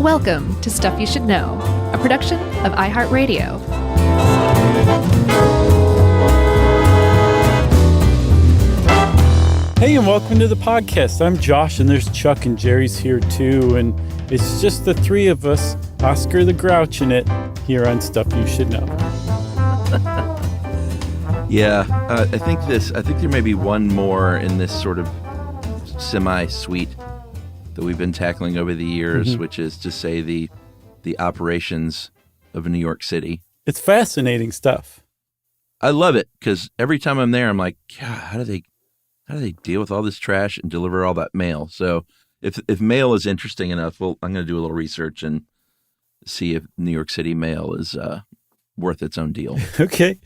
Welcome to Stuff You Should Know, a production of iHeartRadio. Hey, and welcome to the podcast. I'm Josh, and there's Chuck and Jerry's here too, and it's just the three of us, Oscar the Grouch in it, here on Stuff You Should Know. Yeah, I think there may be one more in this sort of semi-suite that we've been tackling over the years, which is to say the operations of New York City. It's fascinating stuff. I love it because every time I'm there, I'm like, God, how do they deal with all this trash and deliver all that mail? So if mail is interesting enough, I'm going to do a little research and see if New York City mail is worth its own deal. Okay.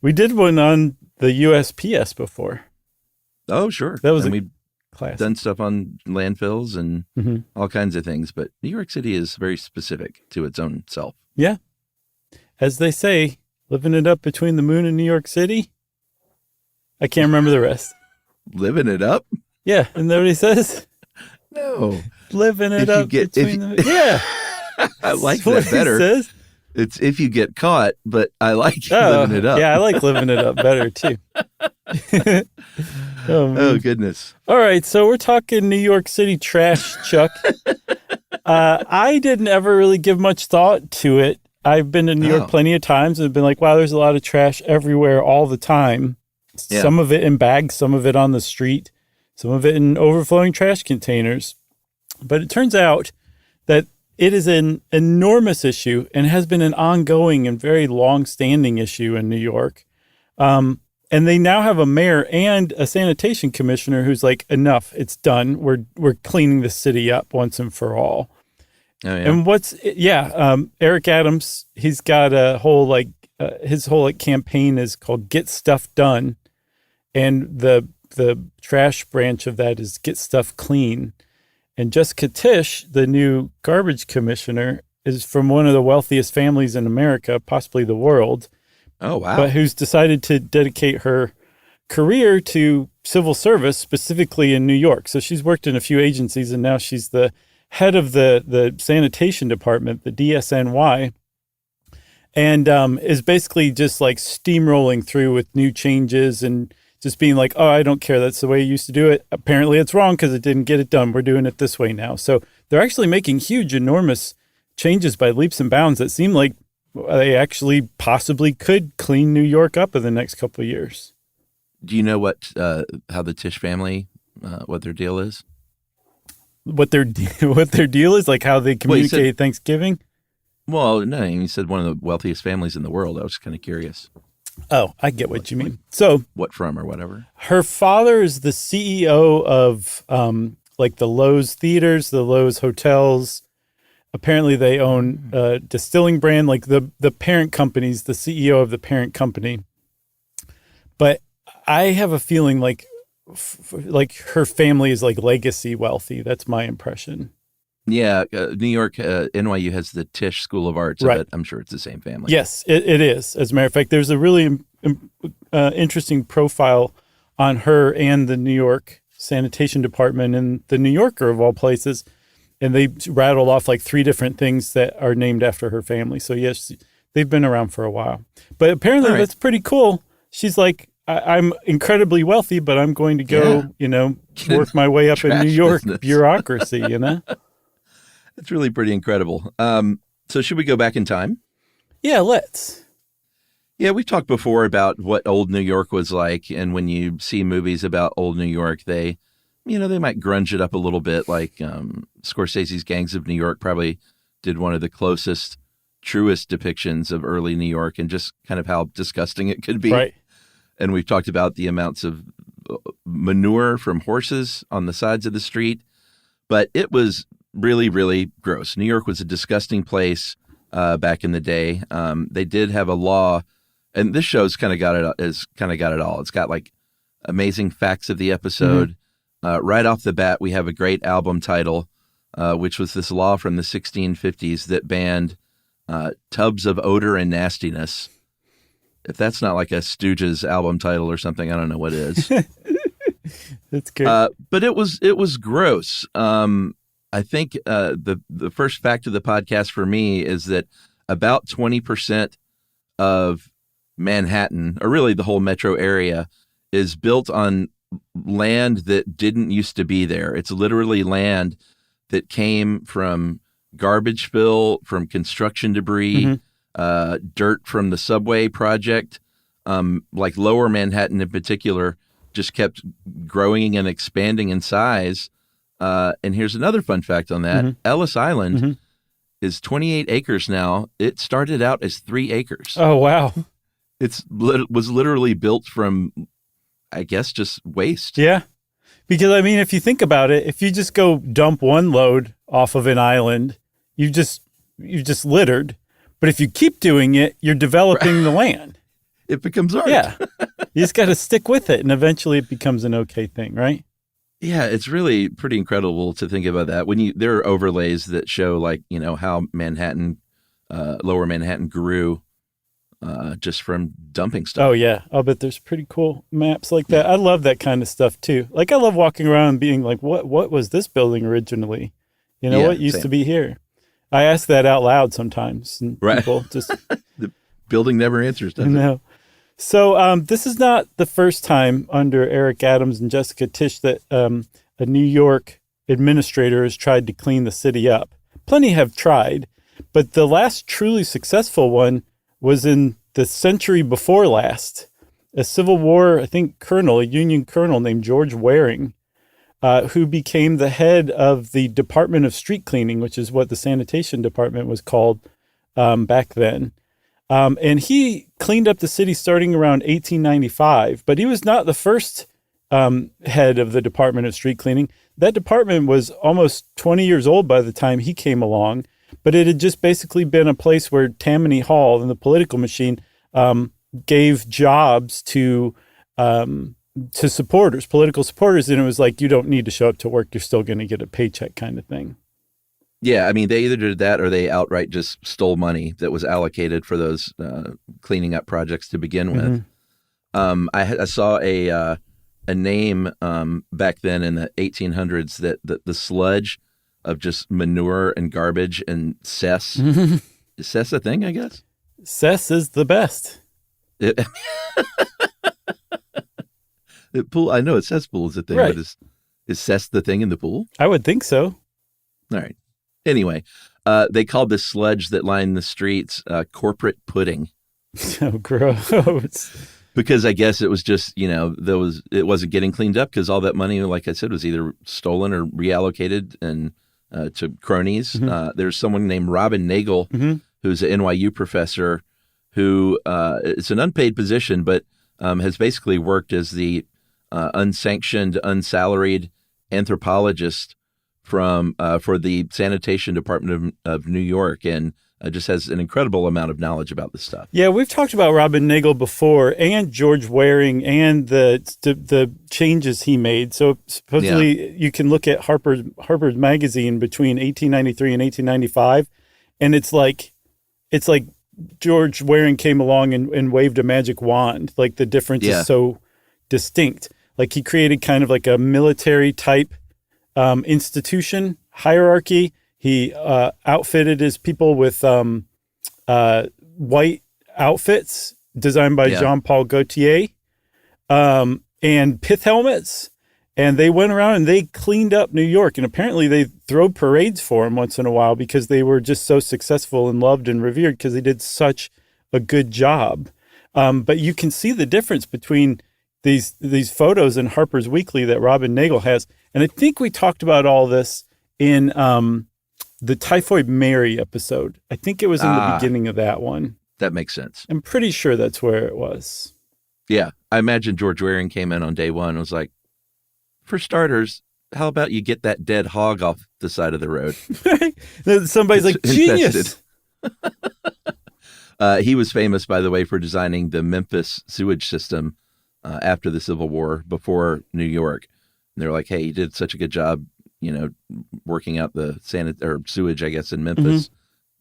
We did one on the USPS before. Oh, sure. That was we've done stuff on landfills and all kinds of things. But New York City is very specific to its own self. Yeah. As they say, living it up between the moon and New York City. I can't remember the rest. Living it up? Yeah. Isn't that what he says? No. Living it up between the... Yeah. I like that better. He says. It's if you get caught, but I like living it up. Yeah, I like living it up better, too. Oh, goodness. All right, so we're talking New York City trash, Chuck. I didn't ever really give much thought to it. I've been to New York plenty of times and been like, wow, there's a lot of trash everywhere all the time. Yeah. Some of it in bags, some of it on the street, some of it in overflowing trash containers. But it turns out that it is an enormous issue and has been an ongoing and very long-standing issue in New York. And they now have a mayor and a sanitation commissioner who's like, enough, it's done. We're cleaning the city up once and for all. Oh, yeah. And Eric Adams, he's got a whole his whole campaign is called Get Stuff Done. And the trash branch of that is Get Stuff Clean. And Jessica Tisch, the new garbage commissioner, is from one of the wealthiest families in America, possibly the world. Oh, wow. But who's decided to dedicate her career to civil service, specifically in New York. So she's worked in a few agencies, and now she's the head of the sanitation department, the DSNY, and is basically just like steamrolling through with new changes and just being like, oh, I don't care. That's the way you used to do it. Apparently it's wrong because it didn't get it done. We're doing it this way now. So they're actually making huge, enormous changes by leaps and bounds that seem like they actually possibly could clean New York up in the next couple of years. Do you know how the Tisch family, what their deal is? What their deal is? Like how they communicate Thanksgiving? Well, no, you said one of the wealthiest families in the world. I was kind of curious. Oh, I get what you mean. So what from or whatever? Her father is the CEO of the Lowe's theaters, the Lowe's hotels. Apparently they own a distilling brand, like the parent company's the CEO of the parent company. But I have a feeling like her family is like legacy wealthy. That's my impression. Yeah, New York, NYU has the Tisch School of Arts. Right. I'm sure it's the same family. Yes, it is. As a matter of fact, there's a really interesting profile on her and the New York Sanitation Department and the New Yorker, of all places. And they rattled off like 3 different things that are named after her family. So, yes, they've been around for a while. But apparently that's pretty cool. She's like, I'm incredibly wealthy, but I'm going to go, work my way up in New York bureaucracy, It's really pretty incredible. So should we go back in time? Yeah, let's. Yeah, we've talked before about what old New York was like. And when you see movies about old New York, they might grunge it up a little bit. Like Scorsese's Gangs of New York probably did one of the closest, truest depictions of early New York and just kind of how disgusting it could be. Right. And we've talked about the amounts of manure from horses on the sides of the street. But it was really, really gross. New York was a disgusting place back in the day. They did have a law, and this show's kind of got it all. It's got like amazing facts of the episode. Right off the bat, we have a great album title, which was this law from the 1650s that banned tubs of odor and nastiness. If that's not like a Stooges album title or something, I don't know what is. That's good. But it was gross. I think the first fact of the podcast for me is that about 20% of Manhattan, or really the whole metro area, is built on land that didn't used to be there. It's literally land that came from garbage fill, from construction debris, dirt from the subway project. Like Lower Manhattan in particular just kept growing and expanding in size. And here's another fun fact on that. Ellis Island is 28 acres now. It started out as 3 acres. Oh, wow. Was literally built from, I guess, just waste. Yeah. Because, I mean, if you think about it, if you just go dump one load off of an island, you just littered. But if you keep doing it, you're developing the land. It becomes art. Yeah. You just got to stick with it, and eventually it becomes an okay thing, right? Yeah, it's really pretty incredible to think about that. There are overlays that show, like, how Manhattan, Lower Manhattan grew just from dumping stuff. Oh, yeah. I'll bet there's pretty cool maps like that. I love that kind of stuff, too. Like, I love walking around and being like, what was this building originally? What used to be here? I ask that out loud sometimes. And people just... The building never answers, does it? No. So this is not the first time under Eric Adams and Jessica Tisch that a New York administrator has tried to clean the city up. Plenty have tried, but the last truly successful one was in the century before last. A Civil War, I think, a Union colonel named George Waring, who became the head of the Department of Street Cleaning, which is what the Sanitation Department was called back then. And he cleaned up the city starting around 1895, but he was not the first head of the Department of Street Cleaning. That department was almost 20 years old by the time he came along, but it had just basically been a place where Tammany Hall and the political machine gave jobs to supporters, political supporters, and it was like, you don't need to show up to work, you're still going to get a paycheck kind of thing. Yeah, I mean, they either did that or they outright just stole money that was allocated for those cleaning up projects to begin with. I saw a name back then in the 1800s that the sludge of just manure and garbage and cess. Is cess a thing, I guess? Cess is the best. The pool, I know a cesspool is a thing, right. But is cess the thing in the pool? I would think so. All right. Anyway, they called this sludge that lined the streets corporate pudding. So gross. Because I guess it was just, it wasn't getting cleaned up because all that money, like I said, was either stolen or reallocated and to cronies. There's someone named Robin Nagel, who's an NYU professor, who it's an unpaid position, but has basically worked as the unsanctioned, unsalaried anthropologist for the Sanitation Department of New York, and just has an incredible amount of knowledge about this stuff. Yeah, we've talked about Robin Nagel before, and George Waring, and the changes he made. So supposedly you can look at Harper's Magazine between 1893 and 1895, and it's like George Waring came along and waved a magic wand. Like, the difference is so distinct. Like, he created kind of like a military type institution hierarchy. He outfitted his people with white outfits designed by Jean-Paul Gaultier and pith helmets. And they went around and they cleaned up New York. And apparently they throw parades for him once in a while because they were just so successful and loved and revered because they did such a good job. But you can see the difference between these photos in Harper's Weekly that Robin Nagel has. And I think we talked about all this in the Typhoid Mary episode. I think it was in the beginning of that one. That makes sense. I'm pretty sure that's where it was. Yeah. I imagine George Waring came in on day one and was like, for starters, how about you get that dead hog off the side of the road? Somebody's like, genius. He was famous, by the way, for designing the Memphis sewage system after the Civil War, before New York. And they were like, hey, you did such a good job, working out the sewage, I guess, in Memphis.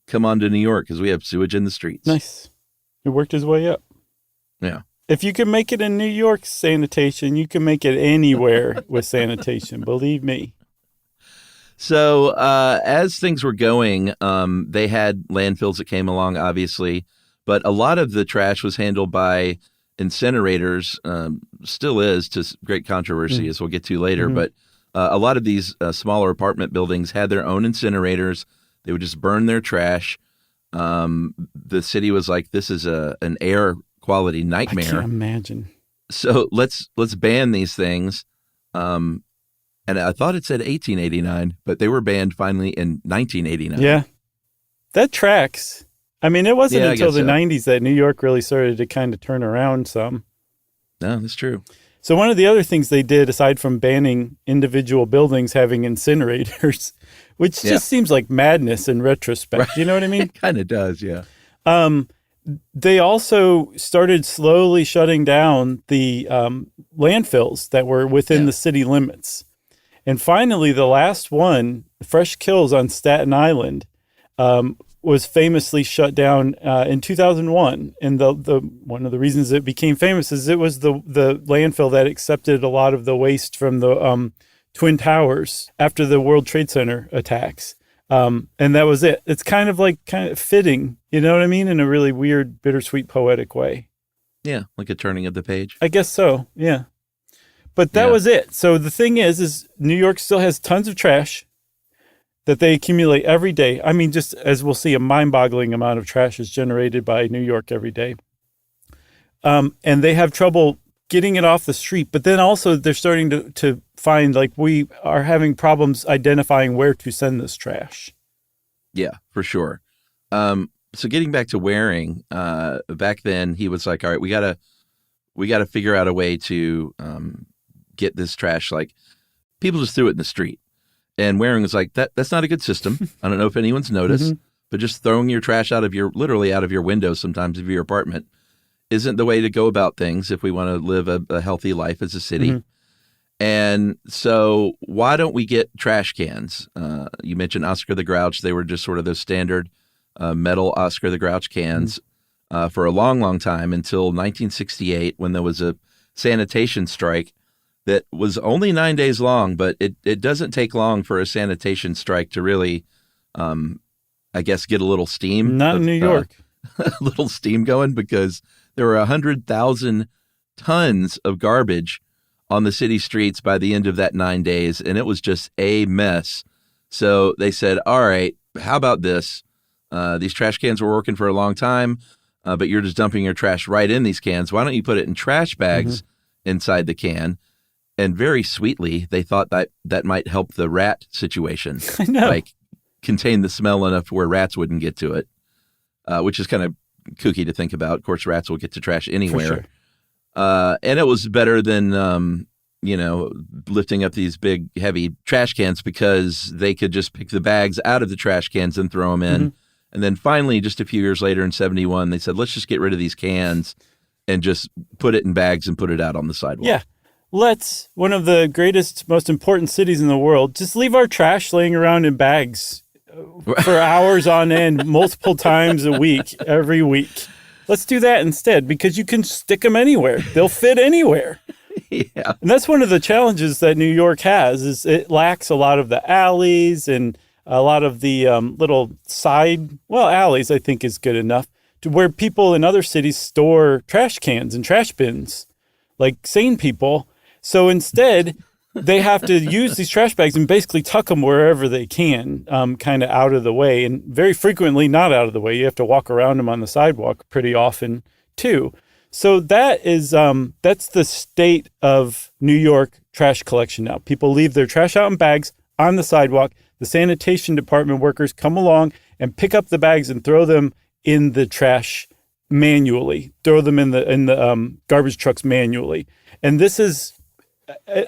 Come on to New York because we have sewage in the streets. Nice. He worked his way up. Yeah. If you can make it in New York sanitation, you can make it anywhere with sanitation. Believe me. So as things were going, they had landfills that came along, obviously, but a lot of the trash was handled by incinerators, still is, to great controversy, as we'll get to later. But a lot of these smaller apartment buildings had their own incinerators. They would just burn their trash. The city was like, this is an air quality nightmare. I can't imagine. So let's ban these things. And I thought it said 1889, but they were banned finally in 1989. Yeah, that tracks. I mean, it wasn't until the so. 90s that New York really started to kind of turn around some. No, that's true. So one of the other things they did, aside from banning individual buildings having incinerators, which just seems like madness in retrospect. You know what I mean? It kind of does, yeah. They also started slowly shutting down the landfills that were within the city limits. And finally, the last one, Fresh Kills on Staten Island, was famously shut down in 2001. And the one of the reasons it became famous is it was the landfill that accepted a lot of the waste from the Twin Towers after the World Trade Center attacks. And that was it. It's kind of fitting, you know what I mean? In a really weird, bittersweet, poetic way. Yeah, like a turning of the page. I guess so, yeah. But that was it. So the thing is New York still has tons of trash that they accumulate every day. I mean, just as we'll see, a mind-boggling amount of trash is generated by New York every day. And they have trouble getting it off the street. But then also they're starting to find, like, we are having problems identifying where to send this trash. Yeah, for sure. So getting back to Waring, back then he was like, all right, we gotta figure out a way to get this trash. Like, people just threw it in the street. And Waring was like, that's not a good system. I don't know if anyone's noticed, but just throwing your trash literally out of your window sometimes of your apartment isn't the way to go about things if we want to live a healthy life as a city. And so why don't we get trash cans? You mentioned Oscar the Grouch. They were just sort of those standard metal Oscar the Grouch cans for a long, long time, until 1968, when there was a sanitation strike that was only 9 days long. But it doesn't take long for a sanitation strike to really, I guess, get a little steam. Not in New York. A little steam going, because there were 100,000 tons of garbage on the city streets by the end of that 9 days, and it was just a mess. So they said, all right, how about this? These trash cans were working for a long time, but you're just dumping your trash right in these cans. Why don't you put it in trash bags inside the can? And very sweetly, they thought that might help the rat situation. I know. Like, contain the smell enough where rats wouldn't get to it, which is kind of kooky to think about. Of course, rats will get to trash anywhere. For sure. And it was better than, lifting up these big, heavy trash cans, because they could just pick the bags out of the trash cans and throw them in. And then finally, just a few years later in 1971, they said, let's just get rid of these cans and just put it in bags and put it out on the sidewalk. Yeah. Let's, one of the greatest, most important cities in the world, just leave our trash laying around in bags for hours on end, multiple times a week, every week. Let's do that instead, because you can stick them anywhere. They'll fit anywhere. Yeah. And that's one of the challenges that New York has, is it lacks a lot of the alleys and a lot of the little alleys, I think, is good enough, to where people in other cities store trash cans and trash bins, like sane people. So instead, they have to use these trash bags and basically tuck them wherever they can, kind of out of the way, and very frequently not out of the way. You have to walk around them on the sidewalk pretty often too. So that is that's the state of New York trash collection now. People leave their trash out in bags on the sidewalk. The sanitation department workers come along and pick up the bags and throw them in the trash manually. Throw them in the garbage trucks manually. And this is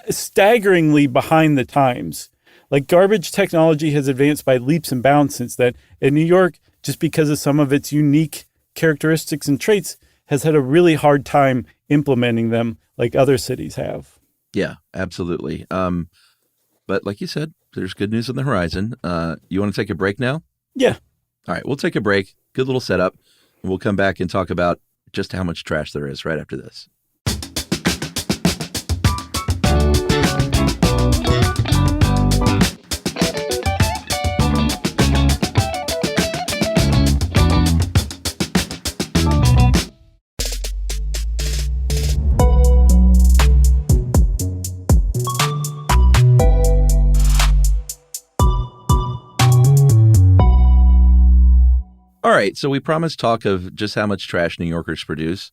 staggeringly behind the times. Like, garbage technology has advanced by leaps and bounds since then. And New York, just because of some of its unique characteristics and traits, has had a really hard time implementing them like other cities have. Yeah, absolutely. But like you said, there's good news on the horizon. You want to take a break now? Yeah. All right, we'll take a break. Good little setup. And we'll come back and talk about just how much trash there is right after this. All right, so we promised talk of just how much trash New Yorkers produce.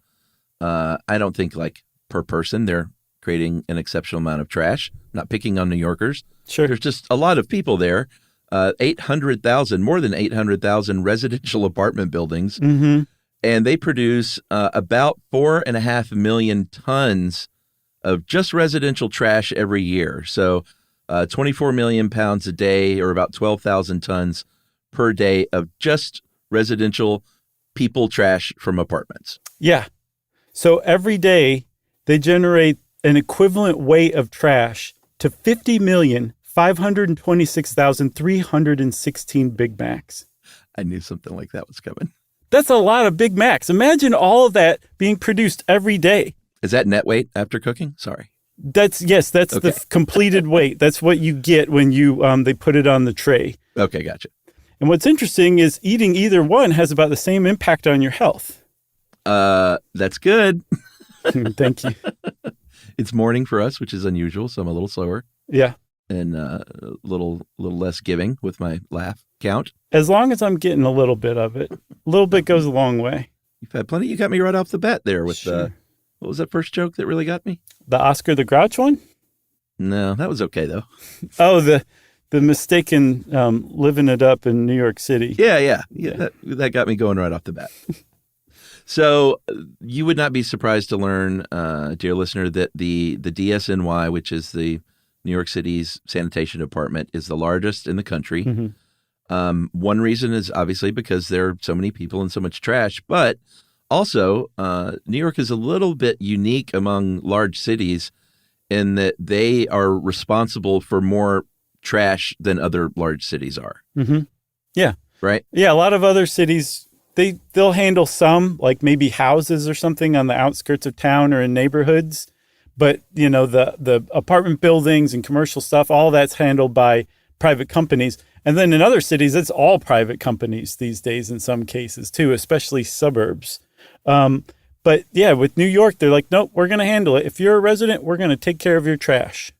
I don't think like per person they're creating an exceptional amount of trash. Not picking on New Yorkers. Sure. There's just a lot of people there. 800,000, more than 800,000 residential apartment buildings. Mm-hmm. And they produce about 4.5 million tons of just residential trash every year. So 24 million pounds a day, or about 12,000 tons per day of just residential people trash from apartments. Yeah. So every day they generate an equivalent weight of trash to 50,526,316 Big Macs. I knew something like that was coming. That's a lot of Big Macs. Imagine all of that being produced every day. Is that net weight after cooking? Sorry. That's okay. The completed weight. That's what you get when you they put it on the tray. Okay, gotcha. And what's interesting is eating either one has about the same impact on your health. That's good. Thank you. It's morning for us, which is unusual, so I'm a little slower. Yeah. And a little less giving with my laugh count. As long as I'm getting a little bit of it. A little bit goes a long way. You've had plenty. You got me right off the bat there with Sure. What was that first joke that really got me? The Oscar the Grouch one? No, that was okay though. Oh, the mistaken living it up in New York City. Yeah. That got me going right off the bat. So you would not be surprised to learn, dear listener, that the DSNY, which is the New York City's sanitation department, is the largest in the country. Mm-hmm. One reason is obviously because there are so many people and so much trash, but also New York is a little bit unique among large cities in that they are responsible for more trash than other large cities are. Mm-hmm. Yeah. Right? Yeah, a lot of other cities, they'll handle some, like maybe houses or something on the outskirts of town or in neighborhoods. But, you know, the apartment buildings and commercial stuff, all that's handled by private companies. And then in other cities, it's all private companies these days in some cases too, especially suburbs. But yeah, with New York, they're like, nope, we're going to handle it. If you're a resident, we're going to take care of your trash.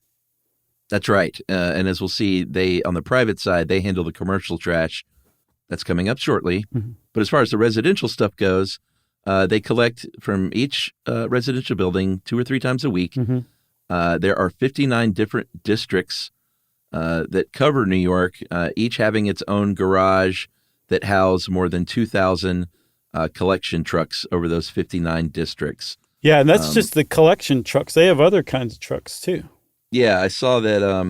That's right. And as we'll see, they on the private side, they handle the commercial trash. That's coming up shortly. Mm-hmm. But as far as the residential stuff goes, they collect from each residential building 2 or 3 times a week. Mm-hmm. There are 59 different districts that cover New York, each having its own garage that house more than 2,000 collection trucks over those 59 districts. Yeah, and that's just the collection trucks. They have other kinds of trucks too. Yeah, I saw that. I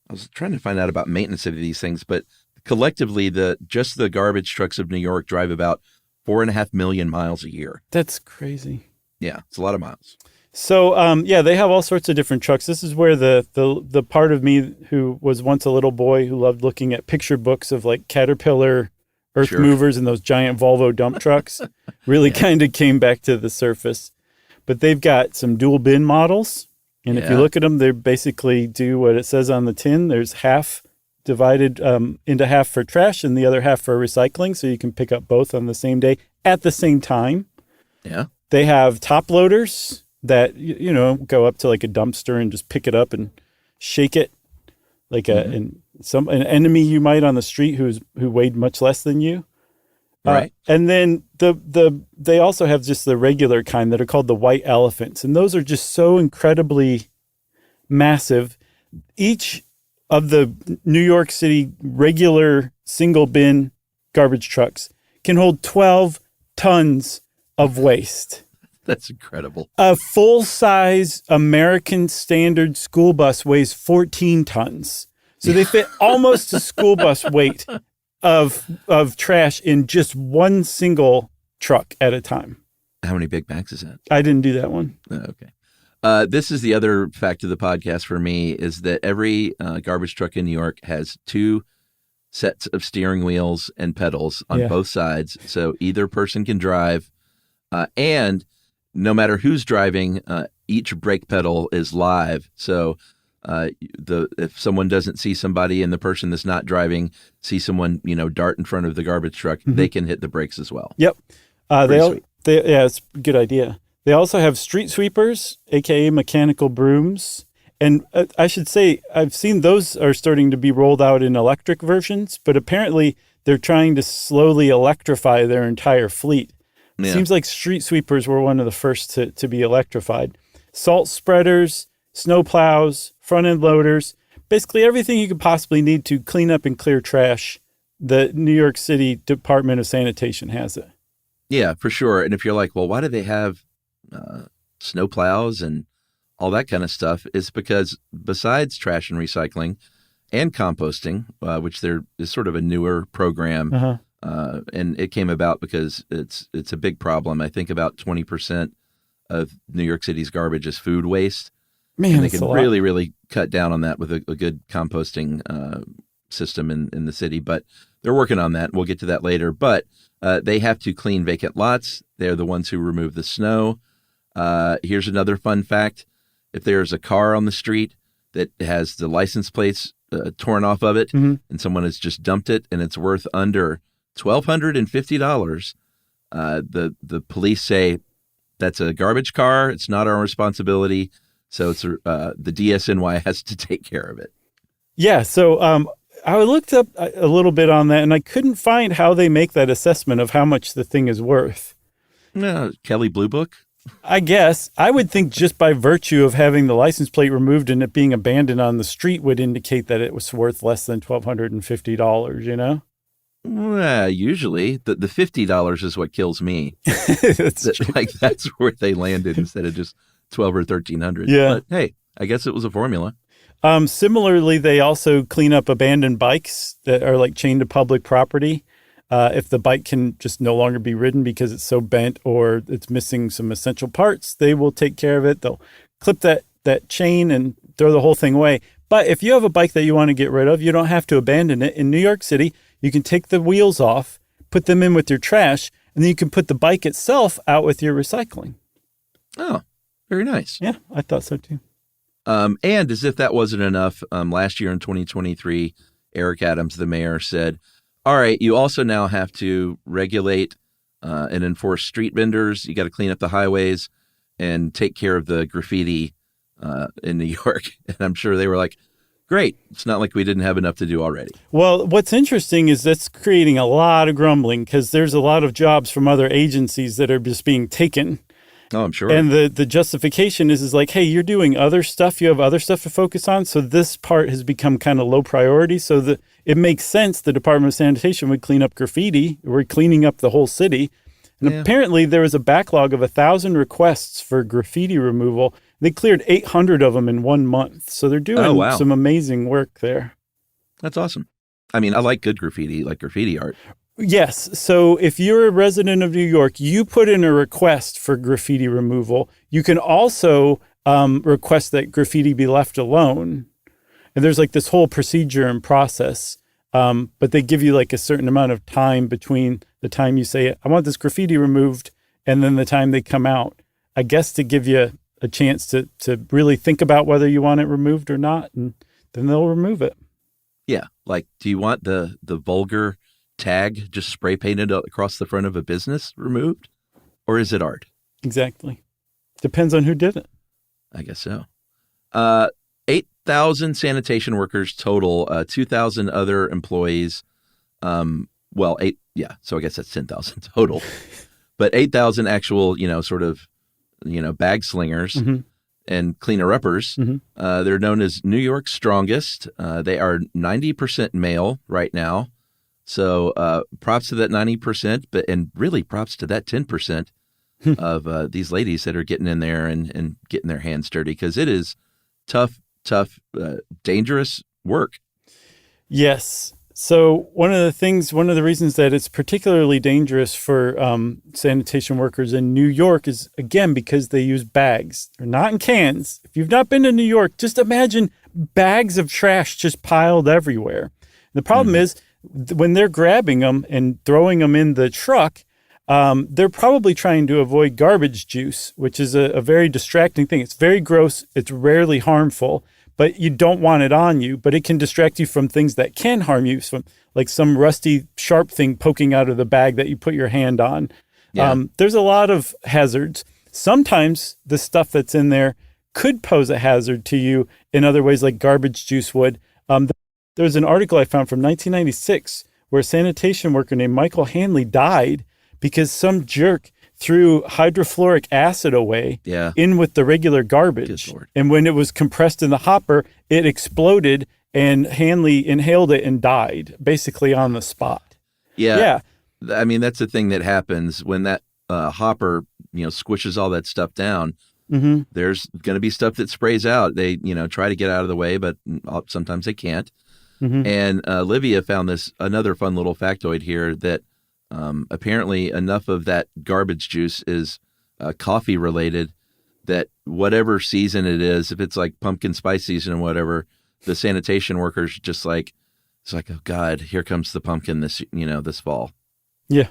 was trying to find out about maintenance of these things, but collectively, just the garbage trucks of New York drive about 4.5 million miles a year. That's crazy. Yeah, it's a lot of miles. So, yeah, they have all sorts of different trucks. This is where the part of me who was once a little boy who loved looking at picture books of like Caterpillar earth movers and those giant Volvo dump trucks really kind of came back to the surface. But they've got some dual bin models. And if you look at them, they basically do what it says on the tin. There's half divided into half for trash and the other half for recycling. So you can pick up both on the same day at the same time. Yeah. They have top loaders that, you know, go up to like a dumpster and just pick it up and shake it like an enemy you might on the street who weighed much less than you. Right. And then they also have just the regular kind that are called the white elephants. And those are just so incredibly massive. Each of the New York City regular single bin garbage trucks can hold 12 tons of waste. That's incredible. A full-size American standard school bus weighs 14 tons. So they fit almost a school bus weight of trash in just one single truck at a time. How many Big Macs is that? I didn't do that one. Okay. This is the other fact of the podcast for me is that every garbage truck in New York has 2 sets of steering wheels and pedals on both sides. So either person can drive and no matter who's driving, each brake pedal is live. So if someone doesn't see somebody and the person that's not see someone, dart in front of the garbage truck, they can hit the brakes as well. Yep. It's a good idea. They also have street sweepers, aka mechanical brooms. And I should say, I've seen those are starting to be rolled out in electric versions, but apparently they're trying to slowly electrify their entire fleet. Yeah. Seems like street sweepers were one of the first to be electrified. Salt spreaders, snow plows, front-end loaders, basically everything you could possibly need to clean up and clear trash. The New York City Department of Sanitation has it. Yeah, for sure. And if you're like, well, why do they have snow plows and all that kind of stuff? It's because besides trash and recycling and composting, which there is sort of a newer program, and it came about because it's a big problem. I think about 20% of New York City's garbage is food waste. Man, and they can really, really cut down on that with a good composting system in the city. But they're working on that. We'll get to that later. But they have to clean vacant lots. They're the ones who remove the snow. Here's another fun fact. If there's a car on the street that has the license plates torn off of it, and someone has just dumped it and it's worth under $1,250, the police say that's a garbage car. It's not our responsibility. So it's the DSNY has to take care of it. Yeah. So I looked up a little bit on that, and I couldn't find how they make that assessment of how much the thing is worth. No, Kelly Blue Book? I guess. I would think just by virtue of having the license plate removed and it being abandoned on the street would indicate that it was worth less than $1,250, you know? Well, usually. The $50 is what kills me. That's where they landed instead of just $1,200 or $1,300. Yeah. But hey, I guess it was a formula. Similarly, they also clean up abandoned bikes that are like chained to public property. If the bike can just no longer be ridden because it's so bent or it's missing some essential parts, they will take care of it. They'll clip that chain and throw the whole thing away. But if you have a bike that you want to get rid of, you don't have to abandon it. In New York City, you can take the wheels off, put them in with your trash, and then you can put the bike itself out with your recycling. Oh, very nice. Yeah, I thought so too. And as if that wasn't enough, last year in 2023, Eric Adams, the mayor, said, all right, you also now have to regulate and enforce street vendors. You got to clean up the highways and take care of the graffiti in New York. And I'm sure they were like, great. It's not like we didn't have enough to do already. Well, what's interesting is that's creating a lot of grumbling because there's a lot of jobs from other agencies that are just being taken. Oh, I'm sure. And the justification is like, hey, you're doing other stuff. You have other stuff to focus on. So this part has become kind of low priority. So it makes sense the Department of Sanitation would clean up graffiti. We're cleaning up the whole city. And apparently there was a backlog of 1,000 requests for graffiti removal. They cleared 800 of them in 1 month. So they're doing some amazing work there. That's awesome. I mean, I like good graffiti, like graffiti art. Yes. So if you're a resident of New York, you put in a request for graffiti removal. You can also request that graffiti be left alone. And there's like this whole procedure and process. But they give you like a certain amount of time between the time you say, I want this graffiti removed, and then the time they come out, I guess to give you a chance to really think about whether you want it removed or not. And then they'll remove it. Yeah. Like, do you want the vulgar tag just spray painted across the front of a business removed, or is it art? Exactly. Depends on who did it. I guess so. 8,000 sanitation workers total, 2,000 other employees. So I guess that's 10,000 total, but 8,000 actual, bag slingers and cleaner-uppers. They're known as New York's strongest. They are 90% male right now. So props to that 90%, and really props to that 10% of these ladies that are getting in there and getting their hands dirty, because it is tough, dangerous work. Yes. So one of the reasons that it's particularly dangerous for sanitation workers in New York is, again, because they use bags. They're not in cans. If you've not been to New York, just imagine bags of trash just piled everywhere. The problem is, when they're grabbing them and throwing them in the truck, they're probably trying to avoid garbage juice, which is a very distracting thing. It's very gross. It's rarely harmful, but you don't want it on you. But it can distract you from things that can harm you, from like some rusty, sharp thing poking out of the bag that you put your hand on. Yeah. There's a lot of hazards. Sometimes the stuff that's in there could pose a hazard to you in other ways, like garbage juice would. There was an article I found from 1996 where a sanitation worker named Michael Hanley died because some jerk threw hydrofluoric acid away in with the regular garbage. And when it was compressed in the hopper, it exploded and Hanley inhaled it and died basically on the spot. Yeah. I mean, that's the thing that happens when that hopper, squishes all that stuff down. Mm-hmm. There's going to be stuff that sprays out. They, try to get out of the way, but sometimes they can't. Mm-hmm. And Livia found another fun little factoid here that apparently enough of that garbage juice is coffee related that whatever season it is, if it's like pumpkin spice season or whatever, the sanitation workers just it's like, oh God, here comes the pumpkin this fall. Yeah.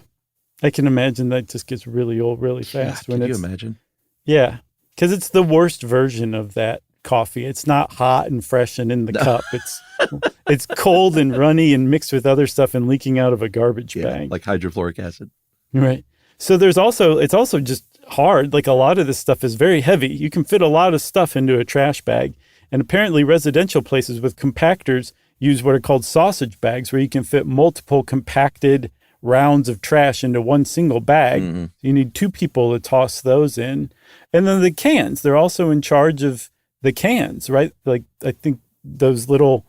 I can imagine that just gets really old really fast. Can you imagine? Yeah. Because it's the worst version of that coffee. It's not hot and fresh and in the cup. It's cold and runny and mixed with other stuff and leaking out of a garbage bag. Like hydrofluoric acid. Right. So it's also just hard. Like a lot of this stuff is very heavy. You can fit a lot of stuff into a trash bag. And apparently residential places with compactors use what are called sausage bags, where you can fit multiple compacted rounds of trash into one single bag. Mm-hmm. You need two people to toss those in. And then the cans, they're also in charge of the cans, right? Like I think those little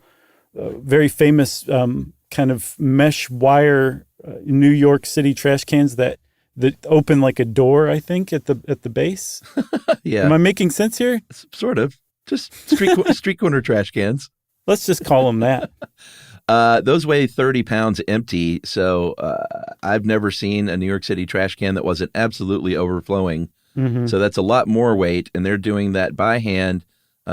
very famous kind of mesh wire New York City trash cans that open like a door, I think, at the base. Yeah. Am I making sense here? Sort of. Just street corner trash cans. Let's just call them that. Those weigh 30 pounds empty. So I've never seen a New York City trash can that wasn't absolutely overflowing. Mm-hmm. So that's a lot more weight. And they're doing that by hand.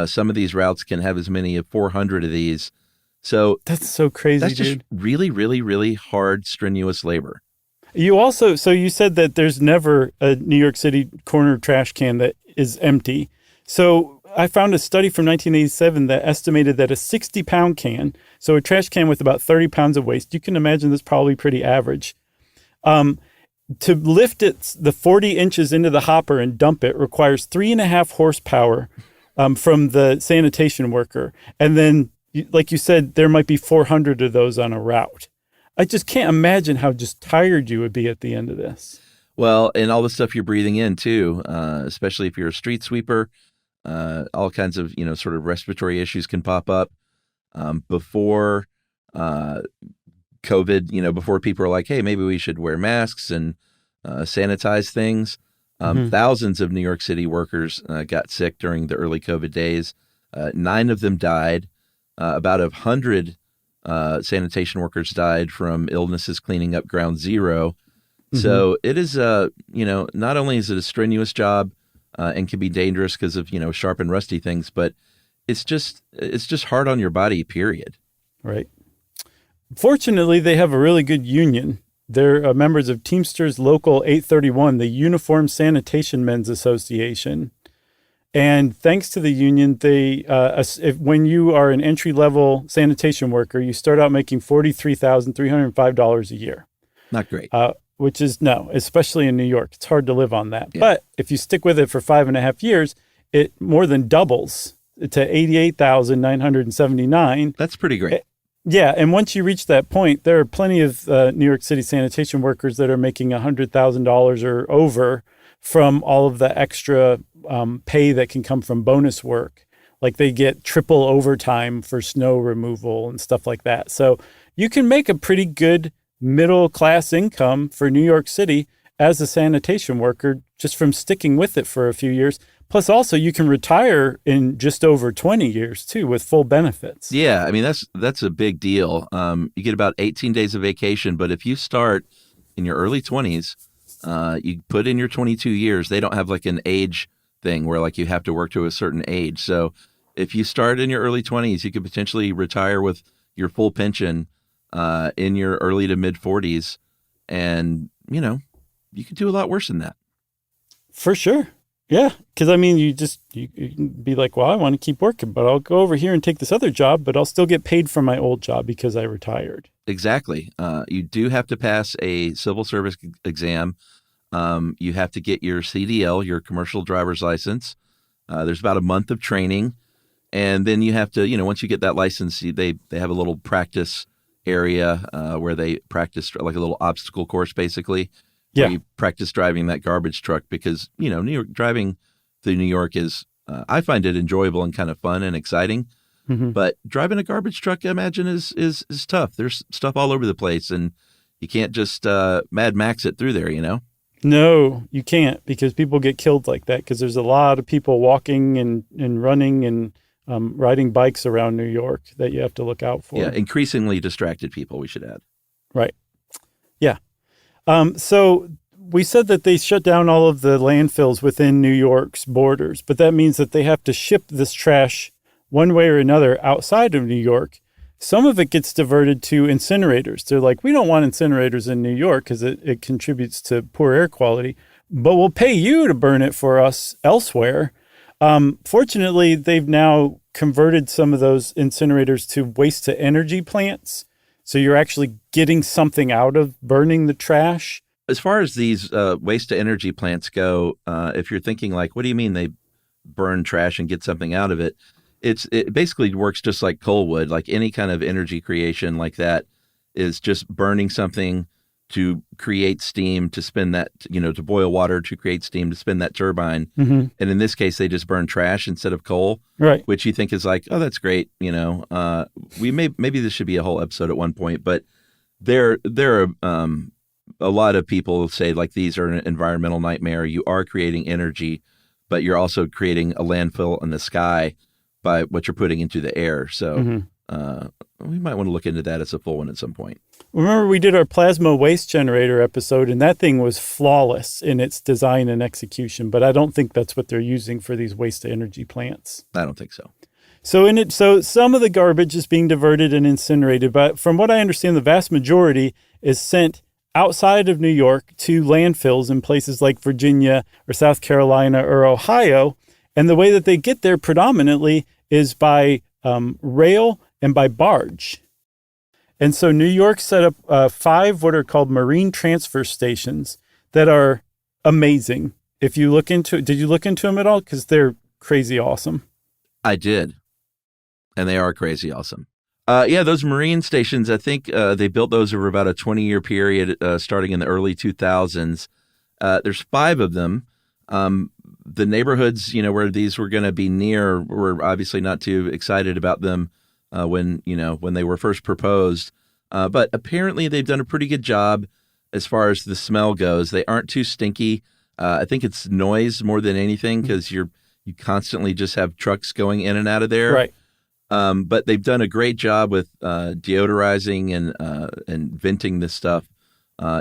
Some of these routes can have as many as 400 of these. So that's so crazy, that's dude. Just really, really, really hard, strenuous labor. So you said that there's never a New York City corner trash can that is empty. So I found a study from 1987 that estimated that a 60-pound can, so a trash can with about 30 pounds of waste, you can imagine that's probably pretty average. To lift it the 40 inches into the hopper and dump it requires 3.5 horsepower from the sanitation worker. And then, like you said, there might be 400 of those on a route. I just can't imagine how just tired you would be at the end of this. Well, and all the stuff you're breathing in too, especially if you're a street sweeper, all kinds of, sort of respiratory issues can pop up. Before COVID, before people are like, hey, maybe we should wear masks and sanitize things. Thousands of New York City workers got sick during the early COVID days. 9 of them died. About 100 sanitation workers died from illnesses cleaning up ground zero. Mm-hmm. So it is, not only is it a strenuous job and can be dangerous because of, sharp and rusty things, but it's just hard on your body, period. Right. Fortunately, they have a really good union. They're members of Teamsters Local 831, the Uniform Sanitation Men's Association. And thanks to the union, when you are an entry-level sanitation worker, you start out making $43,305 a year. Not great. Which is, no, especially in New York. It's hard to live on that. Yeah. But if you stick with it for 5.5 years, it more than doubles to $88,979. That's pretty great. Yeah, and once you reach that point, there are plenty of New York City sanitation workers that are making $100,000 or over from all of the extra pay that can come from bonus work. Like they get triple overtime for snow removal and stuff like that. So you can make a pretty good middle class income for New York City as a sanitation worker just from sticking with it for a few years. Plus, also, you can retire in just over 20 years, too, with full benefits. Yeah, I mean, that's a big deal. You get about 18 days of vacation, but if you start in your early 20s, you put in your 22 years, they don't have like an age thing where like you have to work to a certain age. So if you start in your early 20s, you could potentially retire with your full pension in your early to mid 40s. And, you could do a lot worse than that. For sure. Yeah, because I mean, you can be like, well, I want to keep working, but I'll go over here and take this other job, but I'll still get paid for my old job because I retired. Exactly. You do have to pass a civil service exam. You have to get your CDL, your commercial driver's license. There's about a month of training, and then you have to, once you get that license, they have a little practice, area where they practice like a little obstacle course, basically. Yeah. Where you practice driving that garbage truck because, New York, driving through New York is, I find it enjoyable and kind of fun and exciting. Mm-hmm. But driving a garbage truck, I imagine, is tough. There's stuff all over the place, and you can't just Mad Max it through there, No, you can't, because people get killed like that, because there's a lot of people walking and running and riding bikes around New York that you have to look out for. Yeah, increasingly distracted people, we should add. Right. Yeah. So we said that they shut down all of the landfills within New York's borders, but that means that they have to ship this trash one way or another outside of New York. Some of it gets diverted to incinerators. They're like, we don't want incinerators in New York because it contributes to poor air quality, but we'll pay you to burn it for us elsewhere. Fortunately, they've now converted some of those incinerators to waste-to-energy plants. So you're actually getting something out of burning the trash. As far as these waste-to-energy plants go, if you're thinking like, what do you mean they burn trash and get something out of it? It basically works just like coal would. Like any kind of energy creation like that is just burning something to create steam, to spin that, to boil water, to create steam, to spin that turbine. Mm-hmm. And in this case, they just burn trash instead of coal, right? Which you think is like, oh, that's great. Maybe this should be a whole episode at one point, but there are a lot of people say like these are an environmental nightmare. You are creating energy, but you're also creating a landfill in the sky by what you're putting into the air. So we might want to look into that as a full one at some point. Remember, we did our plasma waste generator episode, and that thing was flawless in its design and execution, but I don't think that's what they're using for these waste-to-energy plants. I don't think so. So some of the garbage is being diverted and incinerated, but from what I understand, the vast majority is sent outside of New York to landfills in places like Virginia or South Carolina or Ohio, and the way that they get there predominantly is by rail and by barge. And so New York set up 5 what are called marine transfer stations that are amazing. If you look into, did you look into them at all? Because they're crazy awesome. I did. And they are crazy awesome. Those marine stations, I think they built those over about a 20-year period starting in the early 2000s. There's 5 of them. The neighborhoods, where these were going to be near were obviously not too excited about them when they were first proposed. But apparently they've done a pretty good job as far as the smell goes. They aren't too stinky. I think it's noise more than anything because you constantly just have trucks going in and out of there. Right. But they've done a great job with deodorizing and venting this stuff.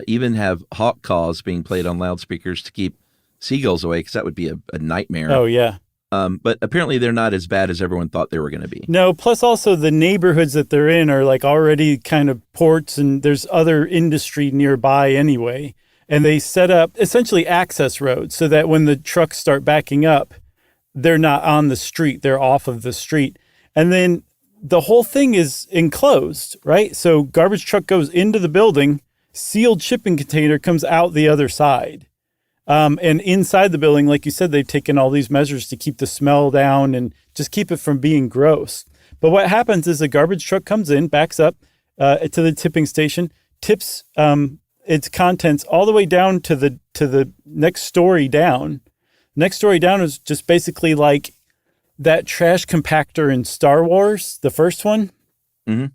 Even have hawk calls being played on loudspeakers to keep seagulls away, because that would be a nightmare. Oh, yeah. But apparently they're not as bad as everyone thought they were going to be. No, plus also the neighborhoods that they're in are like already kind of ports, and there's other industry nearby anyway. And they set up essentially access roads so that when the trucks start backing up, they're not on the street, they're off of the street. And then the whole thing is enclosed, right? So garbage truck goes into the building, sealed shipping container comes out the other side. And inside the building, like you said, they've taken all these measures to keep the smell down and just keep it from being gross. But what happens is a garbage truck comes in, backs up to the tipping station, tips its contents all the way down to the next story down. Next story down is just basically like that trash compactor in Star Wars, the first one. Mm-hmm.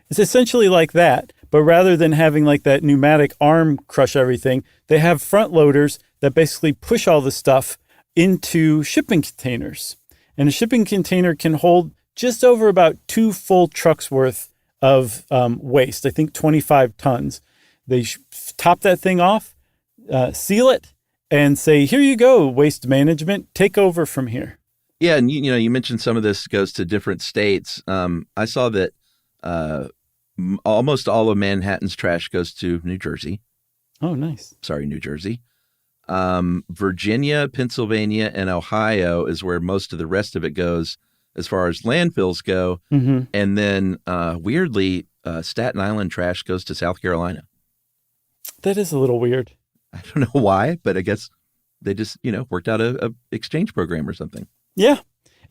It's essentially like that, but rather than having like that pneumatic arm crush everything, they have front loaders that basically push all the stuff into shipping containers. And a shipping container can hold just over about 2 full trucks worth of waste, I think 25 tons. They top that thing off, seal it, and say, here you go, waste management, take over from here. Yeah, and you mentioned some of this goes to different states. I saw that almost all of Manhattan's trash goes to New Jersey. Oh, nice. Sorry, New Jersey. Virginia, Pennsylvania, and Ohio is where most of the rest of it goes as far as landfills go. Mm-hmm. And then, weirdly, Staten Island trash goes to South Carolina. That is a little weird. I don't know why, but I guess they just, worked out a exchange program or something. Yeah.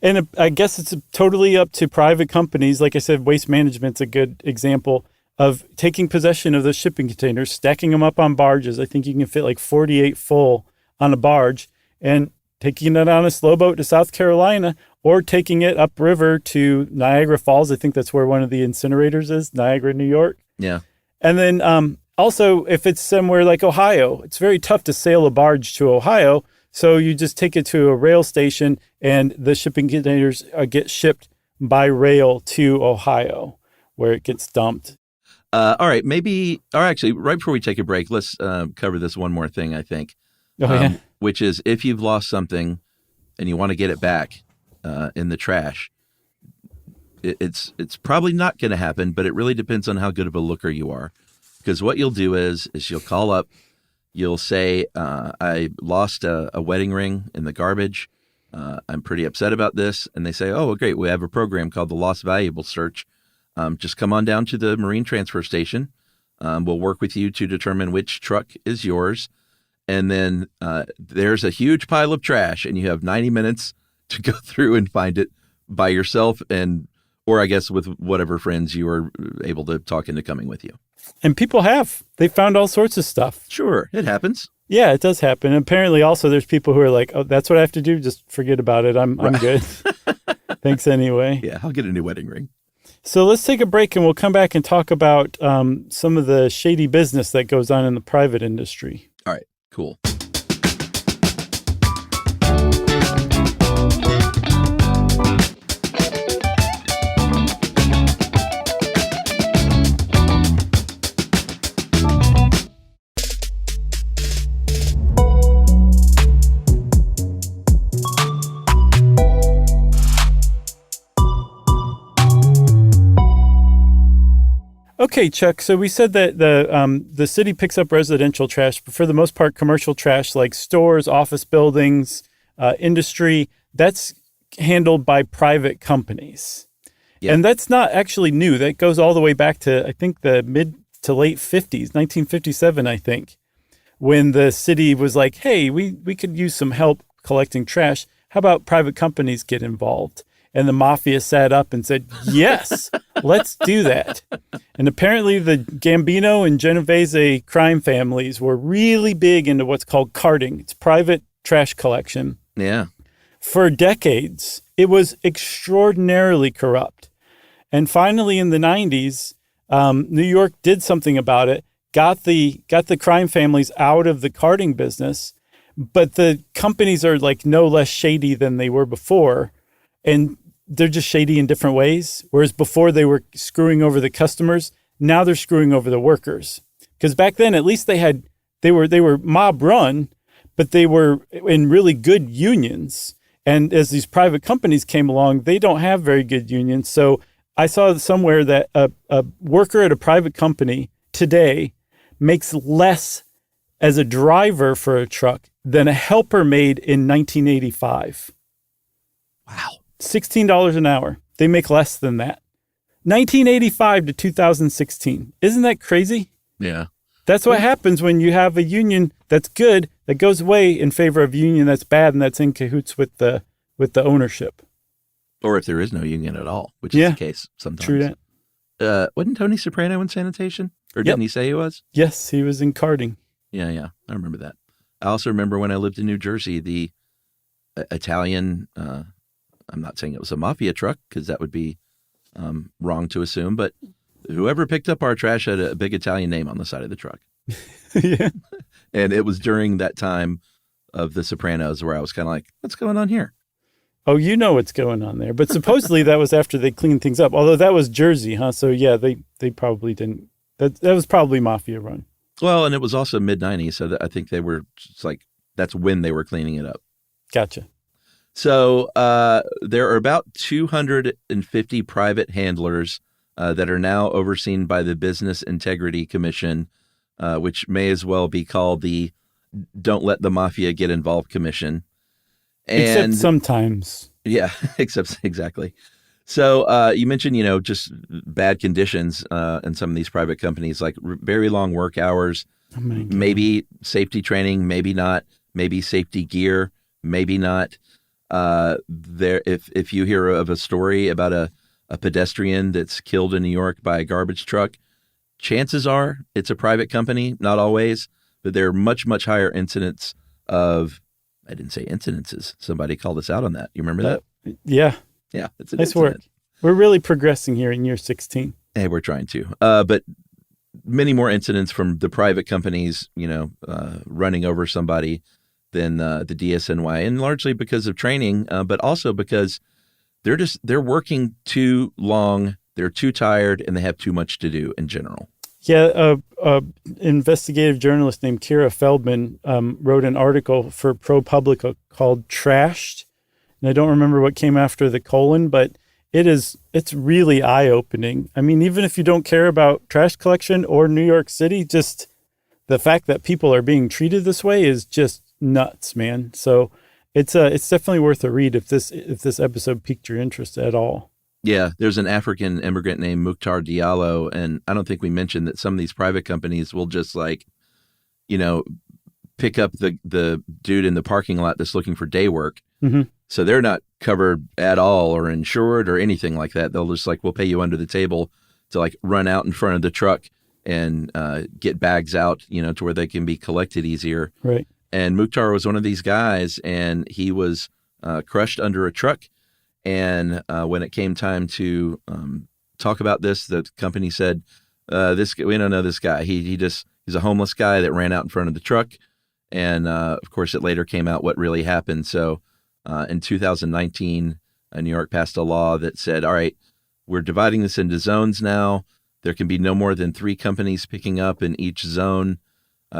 And I guess it's totally up to private companies. Like I said, Waste Management's a good example. of taking possession of those shipping containers, stacking them up on barges. I think you can fit like 48 full on a barge, and taking it on a slow boat to South Carolina, or taking it upriver to Niagara Falls. I think that's where one of the incinerators is, Niagara, New York. Yeah. And then also, if it's somewhere like Ohio, it's very tough to sail a barge to Ohio. So you just take it to a rail station, and the shipping containers get shipped by rail to Ohio, where it gets dumped. All right, actually, right before we take a break, let's cover this one more thing, I think, which is if you've lost something and you want to get it back in the trash, it's probably not going to happen, but it really depends on how good of a looker you are. Because what you'll do is you'll call up, you'll say, I lost a wedding ring in the garbage. I'm pretty upset about this. And they say, oh, well, great. We have a program called the Lost Valuable Search. Just come on down to the Marine Transfer Station. We'll work with you to determine which truck is yours. And then there's a huge pile of trash, and you have 90 minutes to go through and find it by yourself, or I guess with whatever friends you were able to talk into coming with you. And people they found all sorts of stuff. Sure, it happens. Yeah, it does happen. And apparently also there's people who are like, oh, that's what I have to do? Just forget about it. I'm good. Thanks anyway. Yeah, I'll get a new wedding ring. So let's take a break, and we'll come back and talk about some of the shady business that goes on in the private industry. All right, cool. Okay, Chuck. So we said that the city picks up residential trash, but for the most part, commercial trash like stores, office buildings, industry, that's handled by private companies. Yeah. And that's not actually new. That goes all the way back to, I think, the mid to late 50s, 1957, I think, when the city was like, hey, we could use some help collecting trash. How about private companies get involved? And the mafia sat up and said, yes, let's do that. And apparently the Gambino and Genovese crime families were really big into what's called carting. It's private trash collection. Yeah. For decades, it was extraordinarily corrupt. And finally in the 90s, New York did something about it, got the crime families out of the carting business, but the companies are like no less shady than they were before. And they're just shady in different ways. Whereas before they were screwing over the customers, now they're screwing over the workers. Because back then, at least they were mob run, but they were in really good unions. And as these private companies came along, they don't have very good unions. So I saw somewhere that a worker at a private company today makes less as a driver for a truck than a helper made in 1985. Wow. $16 an hour. They make less than that. 1985 to 2016. Isn't that crazy? Yeah. That's what happens when you have a union that's good that goes away in favor of a union that's bad and that's in cahoots with the ownership. Or if there is no union at all, which is the case sometimes. True that. Wasn't Tony Soprano in Sanitation? Or didn't he say he was? Yes, he was in carting. Yeah. I remember that. I also remember when I lived in New Jersey, the Italian, I'm not saying it was a mafia truck because that would be wrong to assume, but whoever picked up our trash had a big Italian name on the side of the truck. Yeah. And it was during that time of The Sopranos where I was kind of like, what's going on here? Oh, you know what's going on there. But supposedly that was after they cleaned things up. Although that was Jersey, huh? So yeah, they probably didn't. That was probably mafia run. Well, and it was also mid-90s, so I think they were just like, that's when they were cleaning it up. Gotcha. So there are about 250 private handlers that are now overseen by the Business Integrity Commission, which may as well be called the Don't Let the Mafia Get Involved Commission. Except sometimes. Yeah, exactly. So you mentioned, just bad conditions in some of these private companies, like very long work hours, maybe safety training, maybe not, maybe safety gear, maybe not. If you hear of a story about a pedestrian that's killed in New York by a garbage truck, chances are it's a private company, not always, but there are much, much higher incidents of, I didn't say incidences. Somebody called us out on that. You remember that? Yeah. Yeah. It's an nice incident. work. We're really progressing here in year 16. Hey, we're trying to. But many more incidents from the private companies, running over somebody than the DSNY, and largely because of training, but also because they're working too long, they're too tired, and they have too much to do in general. Yeah, investigative journalist named Kira Feldman wrote an article for ProPublica called Trashed, and I don't remember what came after the colon, but it's really eye-opening. I mean, even if you don't care about trash collection or New York City, just the fact that people are being treated this way is just nuts, man. So it's definitely worth a read if this episode piqued your interest at all. Yeah, there's an African immigrant named Mukhtar Diallo, and I don't think we mentioned that some of these private companies will just pick up the dude in the parking lot that's looking for day work. Mm-hmm. So they're not covered at all or insured or anything like that. They'll just we'll pay you under the table to run out in front of the truck and get bags out, to where they can be collected easier. Right. And Mukhtar was one of these guys, and he was crushed under a truck. And when it came time to talk about this, the company said, we don't know this guy. He's a homeless guy that ran out in front of the truck. And of course, it later came out what really happened. So in 2019, New York passed a law that said, all right, we're dividing this into zones now. There can be no more than 3 companies picking up in each zone,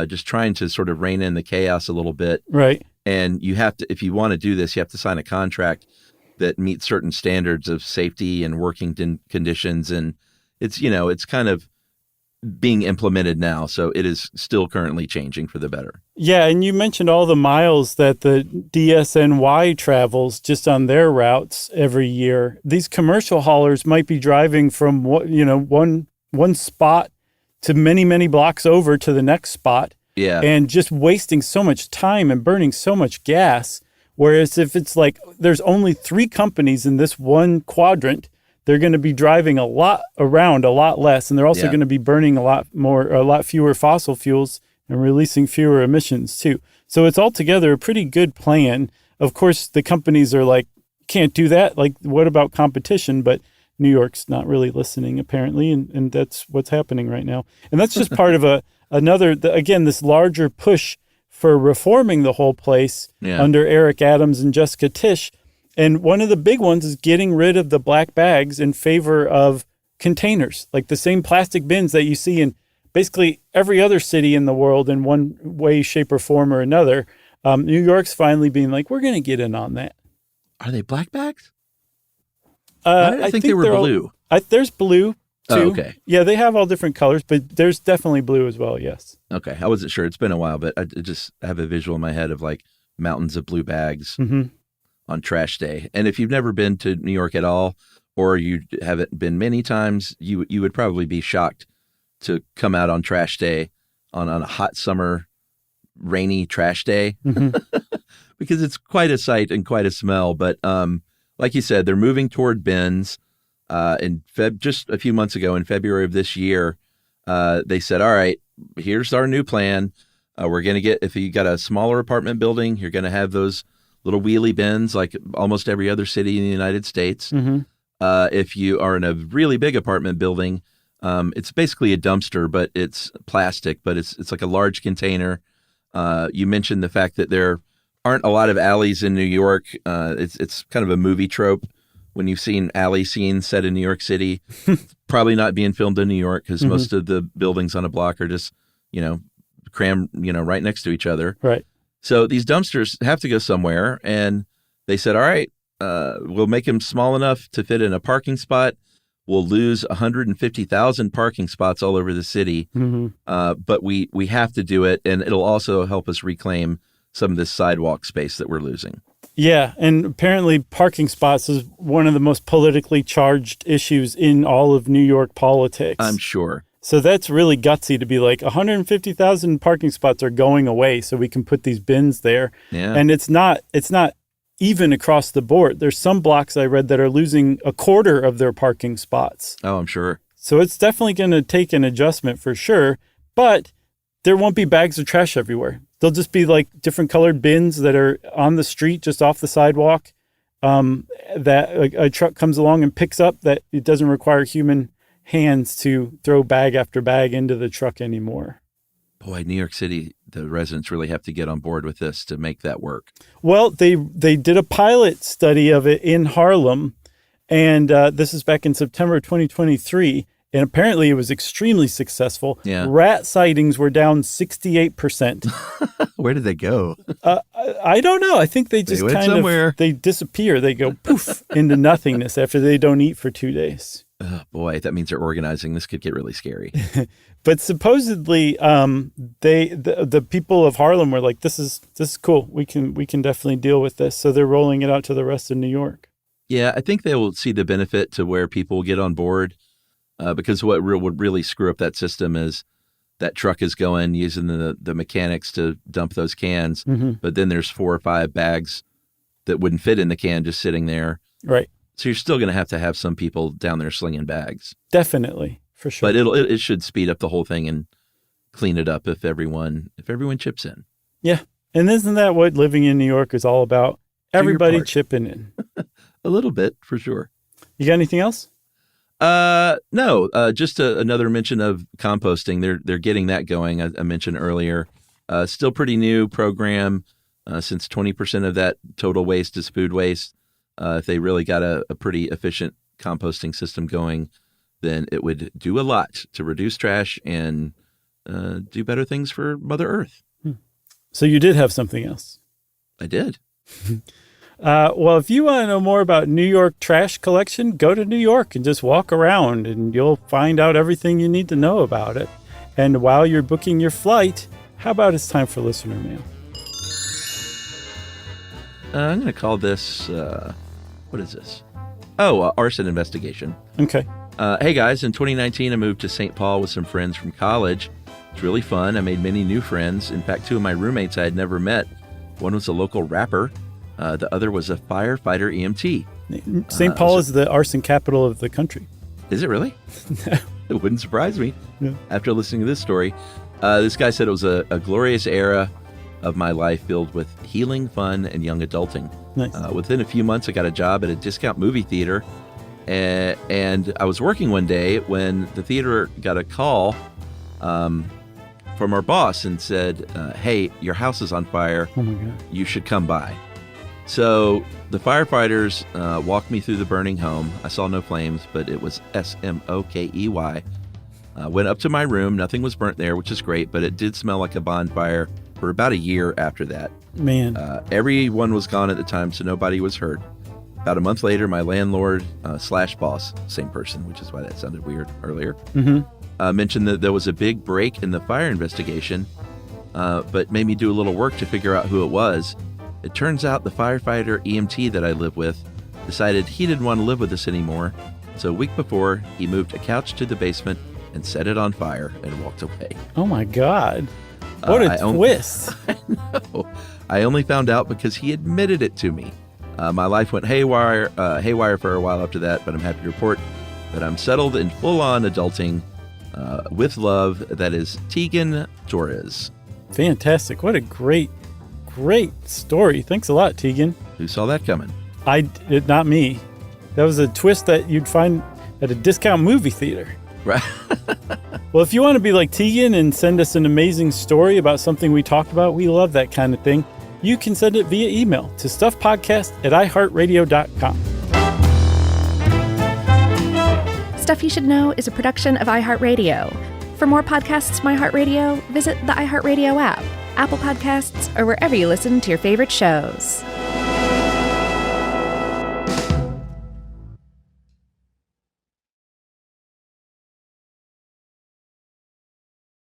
just trying to sort of rein in the chaos a little bit. Right. And you have to, if you want to do this, you have to sign a contract that meets certain standards of safety and working conditions. And it's kind of being implemented now. So it is still currently changing for the better. Yeah. And you mentioned all the miles that the DSNY travels just on their routes every year. These commercial haulers might be driving from one spot to many, many blocks over to the next spot. Yeah. And just wasting so much time and burning so much gas. Whereas if it's there's only 3 companies in this one quadrant, they're going to be driving a lot less, and they're also going to be burning a lot fewer fossil fuels and releasing fewer emissions too. So it's altogether a pretty good plan. Of course, the companies are can't do that. What about competition? But New York's not really listening apparently, and that's what's happening right now. And that's just part of this larger push for reforming the whole place under Eric Adams and Jessica Tisch. And one of the big ones is getting rid of the black bags in favor of containers, like the same plastic bins that you see in basically every other city in the world in one way, shape, or form or another. New York's finally being we're going to get in on that. Are they black bags? I think they were blue. There's blue, too. Oh, okay. Yeah, they have all different colors, but there's definitely blue as well, yes. Okay. I wasn't sure. It's been a while, but I just have a visual in my head of mountains of blue bags. Mm-hmm. On trash day. And if you've never been to New York at all, or you haven't been many times, you would probably be shocked to come out on trash day on a hot summer, rainy trash day, mm-hmm. because it's quite a sight and quite a smell. But like you said, they're moving toward bins. Just a few months ago in February of this year, they said, all right, here's our new plan. We're going to if you got a smaller apartment building, you're going to have those little wheelie bins like almost every other city in the United States. Mm-hmm. If you are in a really big apartment building, it's basically a dumpster, but it's plastic, but it's like a large container. You mentioned the fact that there aren't a lot of alleys in New York. It's kind of a movie trope when you've seen alley scenes set in New York City. Probably not being filmed in New York because mm-hmm. most of the buildings on a block are just, crammed, right next to each other. Right. So these dumpsters have to go somewhere, and they said, all right, we'll make them small enough to fit in a parking spot. We'll lose 150,000 parking spots all over the city, mm-hmm. But we have to do it, and it'll also help us reclaim some of this sidewalk space that we're losing. Yeah, and apparently parking spots is one of the most politically charged issues in all of New York politics. I'm sure. So that's really gutsy to be 150,000 parking spots are going away so we can put these bins there. Yeah. And it's not even across the board. There's some blocks I read that are losing a quarter of their parking spots. Oh, I'm sure. So it's definitely going to take an adjustment for sure, but there won't be bags of trash everywhere. There'll just be like different colored bins that are on the street, just off the sidewalk, that a truck comes along and picks up, that it doesn't require human hands to throw bag after bag into the truck anymore. Boy, New York City, the residents really have to get on board with this to make that work. Well, they did a pilot study of it in Harlem, and this is back in September 2023. And apparently it was extremely successful. Yeah. Rat sightings were down 68%. Where did they go? I don't know. I think they just they disappear. They go poof into nothingness after they don't eat for 2 days. Oh, boy, that means they're organizing. This could get really scary. But supposedly the people of Harlem were like, this is cool. We can definitely deal with this. So they're rolling it out to the rest of New York. Yeah, I think they will see the benefit to where people get on board. Because what would really screw up that system is that truck is going using the mechanics to dump those cans, but then there's 4 or 5 bags that wouldn't fit in the can just sitting there. Right. So you're still going to have some people down there slinging bags. Definitely, for sure. But it should speed up the whole thing and clean it up if everyone chips in. Yeah, and isn't that what living in New York is all about? Everybody chipping in. A little bit, for sure. You got anything else? No, just another mention of composting. They're getting that going. I mentioned earlier, still pretty new program, since 20% of that total waste is food waste. If they really got a pretty efficient composting system going, then it would do a lot to reduce trash and, do better things for Mother Earth. So you did have something else. I did. Well, if you want to know more about New York trash collection, go to New York and just walk around and you'll find out everything you need to know about it. And while you're booking your flight, how about it's time for listener mail? I'm going to call this, what is this? Oh, arson investigation. Okay. Hey guys, in 2019, I moved to St. Paul with some friends from college. It's really fun. I made many new friends. In fact, 2 of my roommates I had never met. One was a local rapper. The other was a firefighter EMT. St. Paul is the arson capital of the country. Is it really? No. It wouldn't surprise me. Yeah. After listening to this story. This guy said it was a glorious era of my life filled with healing, fun, and young adulting. Nice. Within a few months, I got a job at a discount movie theater. And I was working one day when the theater got a call from our boss and said, hey, your house is on fire. Oh, my God. You should come by. So the firefighters walked me through the burning home. I saw no flames, but it was smokey. Went up to my room. Nothing was burnt there, which is great, but it did smell like a bonfire for about a year after that. Man. Everyone was gone at the time, so nobody was hurt. About a month later, my landlord / boss, same person, which is why that sounded weird earlier, mentioned that there was a big break in the fire investigation, but made me do a little work to figure out who it was. It turns out the firefighter EMT that I live with decided he didn't want to live with us anymore. So a week before, he moved a couch to the basement and set it on fire and walked away. Oh, my God. What a twist. I know. I only found out because he admitted it to me. My life went haywire for a while after that, but I'm happy to report that I'm settled in full-on adulting with love. That is Tegan Torres. Fantastic. What a great story. Thanks a lot, Tegan. Who saw that coming? Not me. That was a twist that you'd find at a discount movie theater. Right. Well, if you want to be like Tegan and send us an amazing story about something we talked about, we love that kind of thing. You can send it via email to stuffpodcast@iheartradio.com. Stuff You Should Know is a production of iHeartRadio. For more podcasts from iHeartRadio, visit the iHeartRadio app, Apple Podcasts, or wherever you listen to your favorite shows.